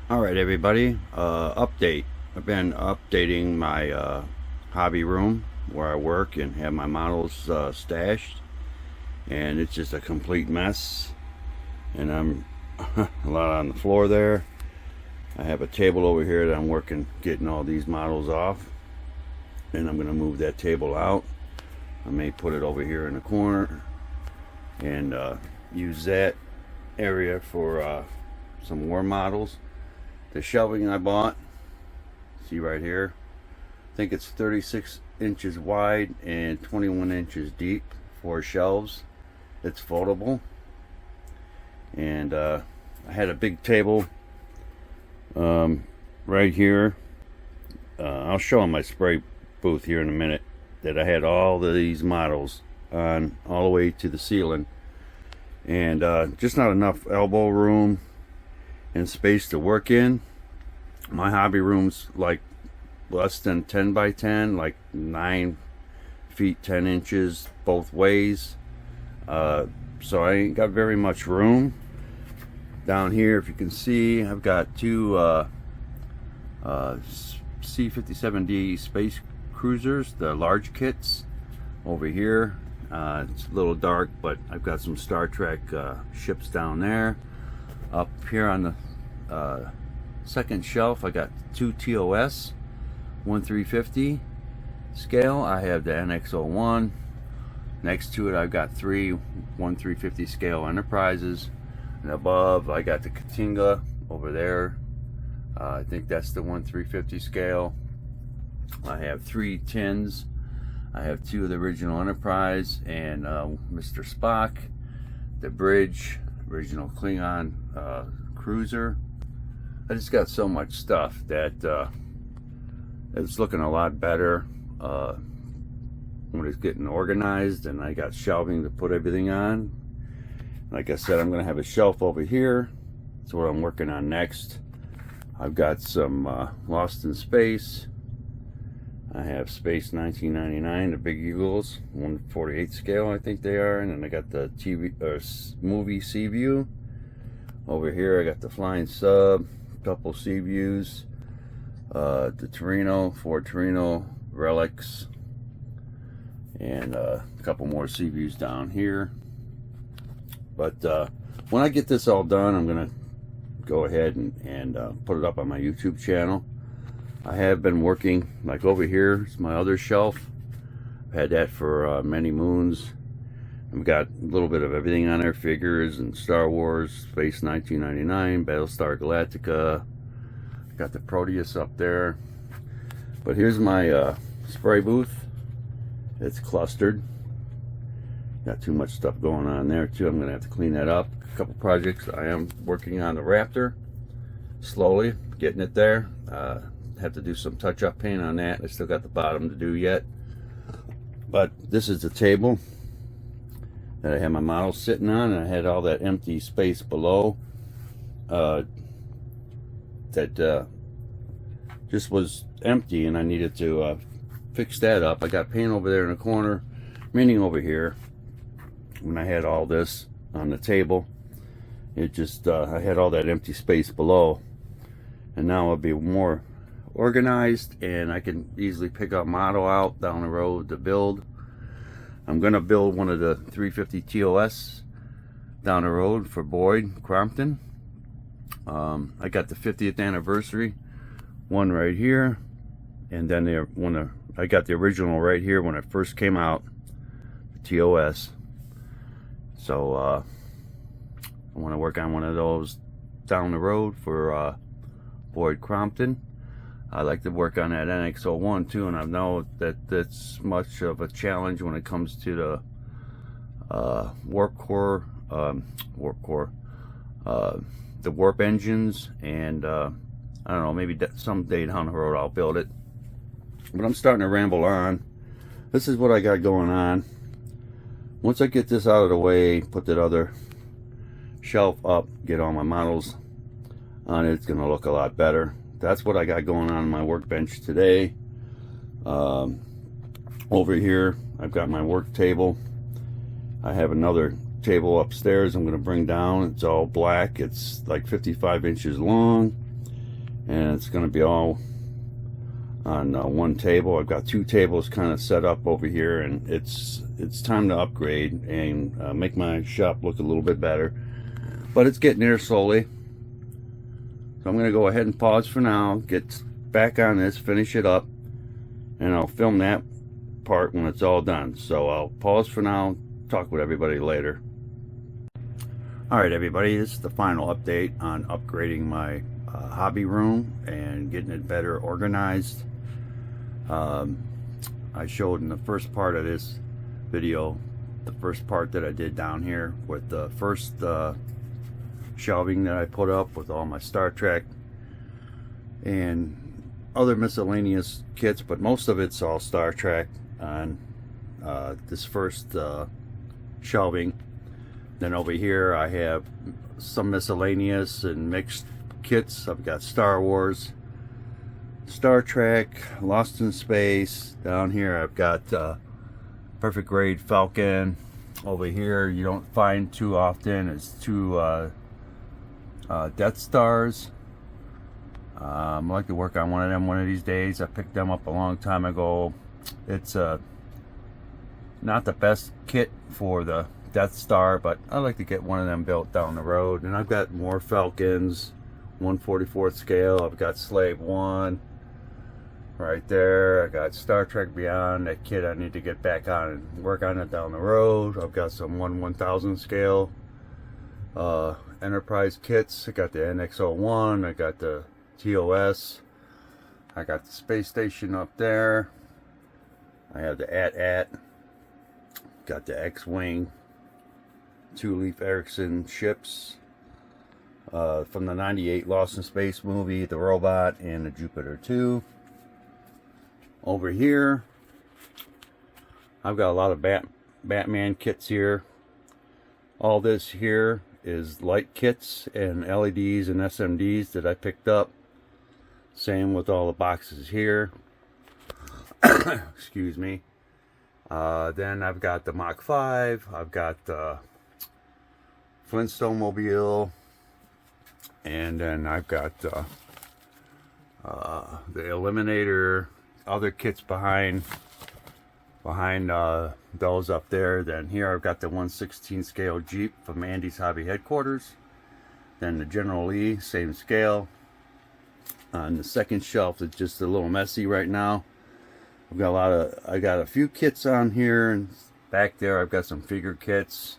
All right, everybody. Update. I've been updating my hobby room where I work and have my models stashed, and it's just a complete mess. And I'm a lot on the floor there. I have a table over here that I'm working getting all these models off, and I'm going to move that table out. I may put it over here in the corner and use that area for some more models. The shelving I bought, see right here, I think it's 36 inches wide and 21 inches deep, 4 shelves. It's foldable. And I had a big table right here. I'll show on my spray booth here in a minute that I had all of these models on all the way to the ceiling. And just not enough elbow room and space to work in. My hobby room's like less than 10 by 10, like 9 feet 10 inches both ways. So I ain't got very much room down here. If you can see, I've got two C-57D space cruisers, the large kits over here. It's a little dark, but I've got some Star Trek ships down there. Up here on the second shelf, I got 2 TOS 1/350 scale. I have the NX-01. Next to it, I've got 3 1/350 scale Enterprises, and above I got the Katinga over there. I think that's the 1/350 scale. I have 3 tins. I have 2 of the original Enterprise and Mr. Spock, the bridge, original Klingon cruiser. I just got so much stuff that it's looking a lot better when it's getting organized, and I got shelving to put everything on. Like I said, I'm going to have a shelf over here. That's what I'm working on next. I've got some Lost in Space. I have Space 1999, the Big Eagles, 1/48 scale, I think they are. And then I got the TV movie Sea View. Over here, I got the Flying Sub, couple Sea Views, the Torino, Ford Torino relics, and a couple more Sea Views down here. But when I get this all done, I'm gonna go ahead and put it up on my YouTube channel. I have been working, like over here is my other shelf. I've had that for many moons. I've got a little bit of everything on there, figures and Star Wars, Space 1999, Battlestar Galactica. Got the Proteus up there. But here's my spray booth. It's clustered. Got too much stuff going on there too. I'm gonna have to clean that up. A couple projects. I am working on the Raptor. Slowly getting it there. Have to do some touch-up paint on that. I still got the bottom to do yet. But this is the table that I had my model sitting on, and I had all that empty space below that just was empty, and I needed to fix that up. I got paint over there in the corner, meaning over here. When I had all this on the table, it just I had all that empty space below, and now it'll be more organized, and I can easily pick up model out down the road to build. I'm gonna build one of the 350 TOS down the road for Boyd Crompton. I got the 50th anniversary one right here, and then I got the original right here when it first came out, the TOS. So I want to work on one of those down the road for Boyd Crompton. I like to work on that NX-01 too, and I know that that's much of a challenge when it comes to the warp core, the warp engines, and I don't know, maybe someday down the road I'll build it. But I'm starting to ramble on. This is what I got going on. Once I get this out of the way, put that other shelf up, get all my models on it, it's gonna look a lot better. That's what I got going on my workbench today. Over here, I've got my work table. I have another table upstairs I'm going to bring down. It's all black. It's like 55 inches long. and it's going to be all on one table. I've got two tables kind of set up over here, and it's time to upgrade and make my shop look a little bit better, but it's getting there slowly. So I'm going to go ahead and pause for now, get back on this, finish it up, and I'll film that part when it's all done. So I'll pause for now, talk with everybody later. Alright everybody, this is the final update on upgrading my hobby room and getting it better organized. I showed in the first part of this video, the first part that I did down here with the first shelving that I put up with all my Star Trek and other miscellaneous kits, but most of it's all Star Trek on this first shelving. Then over here I have some miscellaneous and mixed kits. I've got Star Wars, Star Trek, Lost in Space. Down here I've got perfect grade Falcon. Over here you don't find too often is two Death Stars. I'd like to work on one of them one of these days. I picked them up a long time ago. It's not the best kit for the Death Star, but I'd like to get one of them built down the road. And I've got more Falcons, 1/44th scale. I've got Slave 1 right there. I got Star Trek Beyond, that kit I need to get back on and work on it down the road. I've got some 1/1000 scale Enterprise kits. I got the NX-01, I got the TOS, I got the space station up there, I have the AT-AT, got the X-Wing, two Leif Erikson ships from the 98 Lost in Space movie, the robot, and the Jupiter 2. Over here I've got a lot of Batman kits here. All this here is light kits and LEDs and SMDs that I picked up. Same with all the boxes here. Excuse me. Then I've got the Mach 5. I've got the Flintstone Mobile. And then I've got the Eliminator. Other kits behind those up there. Then here I've got the 1/16 scale Jeep from Andy's Hobby Headquarters. Then the General Lee, same scale. On the second shelf, it's just a little messy right now. I got a few kits on here, and back there I've got some figure kits,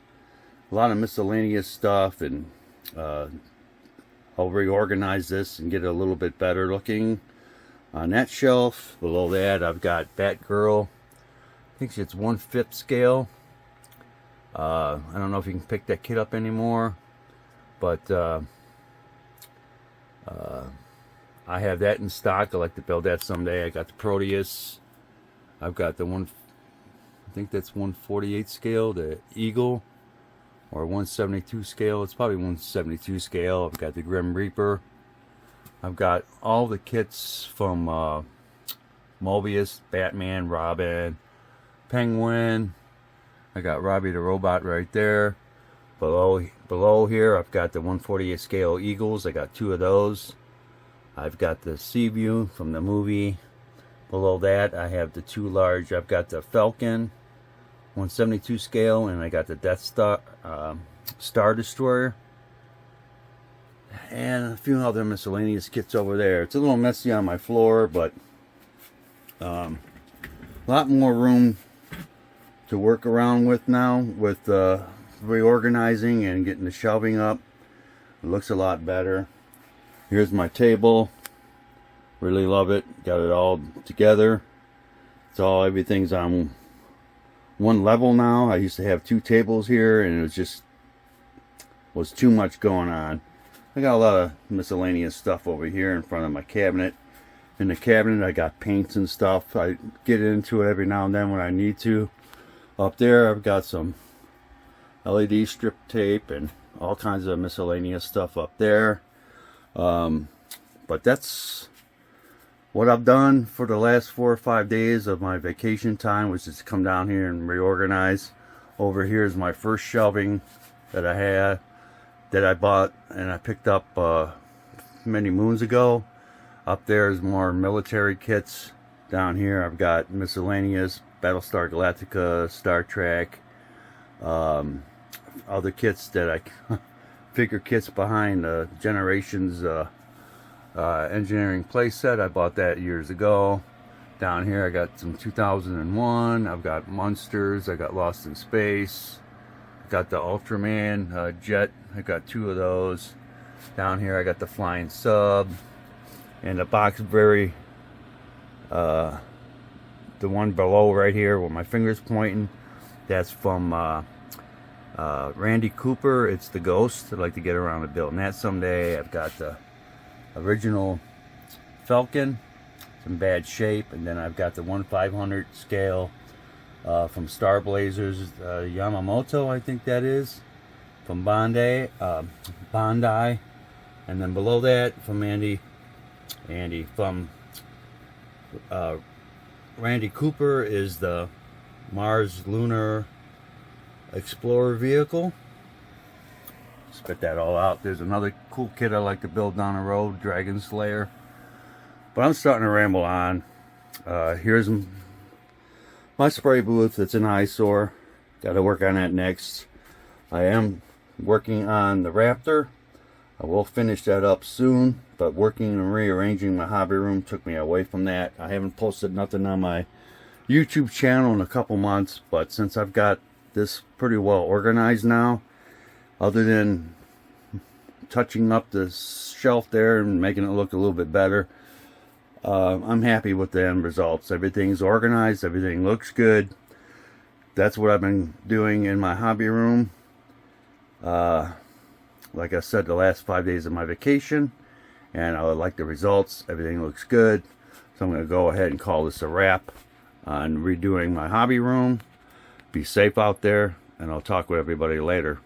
a lot of miscellaneous stuff, and I'll reorganize this and get it a little bit better looking. On that shelf below that I've got Batgirl. I think it's 1/5 scale. I don't know if you can pick that kit up anymore, but I have that in stock. I'd like to build that someday. I got the Proteus. I've got the I think that's 1/48 scale, the Eagle, or 1/72 scale. It's probably 1/72 scale. I've got the Grim Reaper. I've got all the kits from Mobius, Batman, Robin, Penguin. I got Robbie the Robot right there. Below here I've got the 1/48 scale Eagles. I got two of those. I've got the Seaview from the movie. Below that I have the two large. I've got the Falcon 1/72 scale, and I got the Death Star Star Destroyer, and a few other miscellaneous kits over there. It's a little messy on my floor, but a lot more room to work around with now with reorganizing and getting the shelving up. It looks a lot better. Here's my table. Really love it. Got it all together. Everything's on one level now. I used to have two tables here, and it was too much going on. I got a lot of miscellaneous stuff over here in front of my cabinet. In the cabinet I got paints and stuff. I get into it every now and then when I need to. Up there I've got some LED strip tape and all kinds of miscellaneous stuff up there. But that's what I've done for the last 4 or 5 days of my vacation time, was just come down here and reorganize. Over here is my first shelving that I had, that I bought and I picked up many moons ago. Up there is more military kits. Down here I've got miscellaneous, Battlestar Galactica, Star Trek, other kits that I figure kits behind Generations engineering playset. I bought that years ago. Down here I got some 2001. I've got Monsters. I got Lost in Space. I got the Ultraman jet. I got 2 of those. Down here I got the Flying Sub. And the box very the one below right here where my finger's pointing, that's from Randy Cooper. It's the Ghost. I'd like to get around to building that someday. I've got the original Falcon. It's in bad shape. And then I've got the 1/500 scale from Star Blazers, Yamamoto, I think that is, from Bondi. And then below that from Andy from Randy Cooper is the Mars Lunar Explorer vehicle. Spit that all out. There's another cool kit I like to build down the road, Dragon Slayer. But I'm starting to ramble on. Here's my spray booth. It's an eyesore. Got to work on that next. I am working on the Raptor. I will finish that up soon, but working and rearranging my hobby room took me away from that. I haven't posted nothing on my YouTube channel in a couple months, but since I've got this pretty well organized now, other than touching up the shelf there and making it look a little bit better, I'm happy with the end results. Everything's organized, everything looks good. That's what I've been doing in my hobby room. Like I said, the last 5 days of my vacation, and I like the results. Everything looks good, so I'm going to go ahead and call this a wrap on redoing my hobby room. Be safe out there, and I'll talk with everybody later.